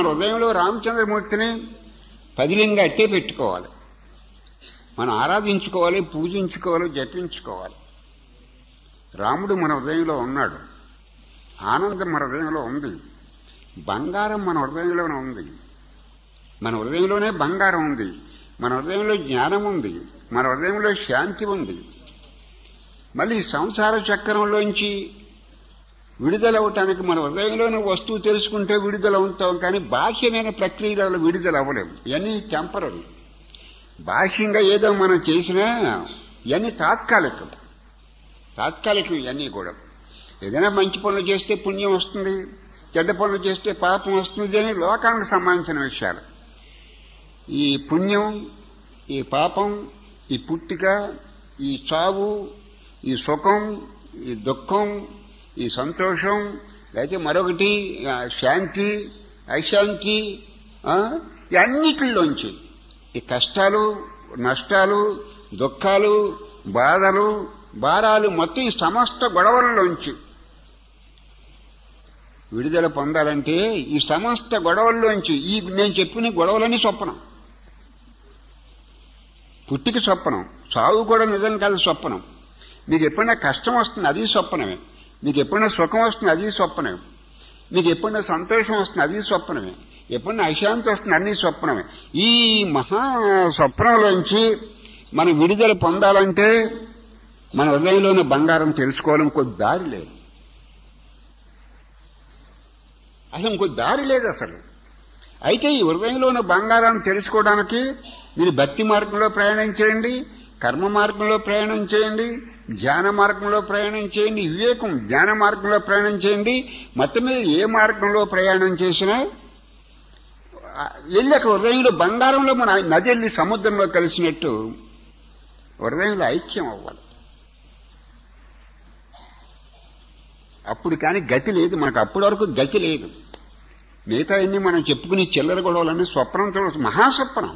హృదయంలో రామచంద్రమూర్తిని పదిలంగా అట్టే పెట్టుకోవాలి. మనం ఆరాధించుకోవాలి, పూజించుకోవాలి, జపించుకోవాలి. రాముడు మన హృదయంలో ఉన్నాడు. ఆనందం మన హృదయంలో ఉంది. బంగారం మన హృదయంలోనే ఉంది. మన హృదయంలోనే బంగారం ఉంది. మన హృదయంలో జ్ఞానం ఉంది. మన హృదయంలో శాంతి ఉంది. మళ్ళీ సంసార చక్రంలోంచి విడుదలవటానికి మన హృదయంలోని వస్తువు తెలుసుకుంటే విడుదల అవుతాం. కానీ బాహ్యమైన ప్రక్రియల విడుదల అవ్వలేము. ఇవన్నీ టెంపరరీ. బాహ్యంగా ఏదో మనం చేసినా ఇవన్నీ తాత్కాలికం. ఇవన్నీ కూడా ఏదైనా మంచి పనులు చేస్తే పుణ్యం వస్తుంది, చెడ్డ పనులు చేస్తే పాపం వస్తుంది అని లోకానికి సంబంధించిన విషయాలు. ఈ పుణ్యం, ఈ పాపం, ఈ పుట్టిక, ఈ చావు, ఈ సుఖం, ఈ దుఃఖం, ఈ సంతోషం, లేకపోతే మరొకటి శాంతి, అశాంతి, అన్నిటిలోంచి ఈ కష్టాలు, నష్టాలు, దుఃఖాలు, బాధలు, భారాలు, మొత్తం ఈ సమస్త గొడవల్లోంచి విడుదల పొందాలంటే ఈ సమస్త గొడవల్లోంచి నేను చెప్పిన గొడవలని స్వప్నం. పుట్టికి స్వప్నం, చావు కూడా నిజం కాదు స్వప్నం. మీకు ఎప్పుడైనా కష్టం వస్తుంది, అది స్వప్నమే. మీకు ఎప్పుడైనా సుఖం వస్తుంది, అది స్వప్నమే. మీకు ఎప్పుడైనా సంతోషం వస్తుంది, అది స్వప్నమే. ఎప్పుడైనా అశాంతి వస్తుంది, అన్ని స్వప్నమే. ఈ మహా స్వప్నంలోంచి మనం విడుదల పొందాలంటే మన హృదయంలోని బంగారం తెలుసుకోవాలని కొద్ది దారి లేదు. అసలు ఇంకో దారి లేదు అసలు. అయితే ఈ హృదయంలోని బంగారాన్ని తెలుసుకోవడానికి మీరు భక్తి మార్గంలో ప్రయాణం చేయండి, కర్మ మార్గంలో ప్రయాణం చేయండి, ధ్యాన మార్గంలో ప్రయాణం చేయండి, వివేకం జ్ఞాన మార్గంలో ప్రయాణం చేయండి. మొత్తం మీద ఏ మార్గంలో ప్రయాణం చేసినా వెళ్ళాక హృదయంలో బంగారంలో మన నది వెళ్ళి సముద్రంలో కలిసినట్టు హృదయంలో ఐక్యం అవ్వాలి. అప్పుడు కానీ గతి లేదు మనకు. అప్పటి వరకు గతి లేదు. మిగతా అన్ని మనం చెప్పుకుని చిల్లర గొడవలన్నీ స్వప్నంతో మహాస్వప్నం.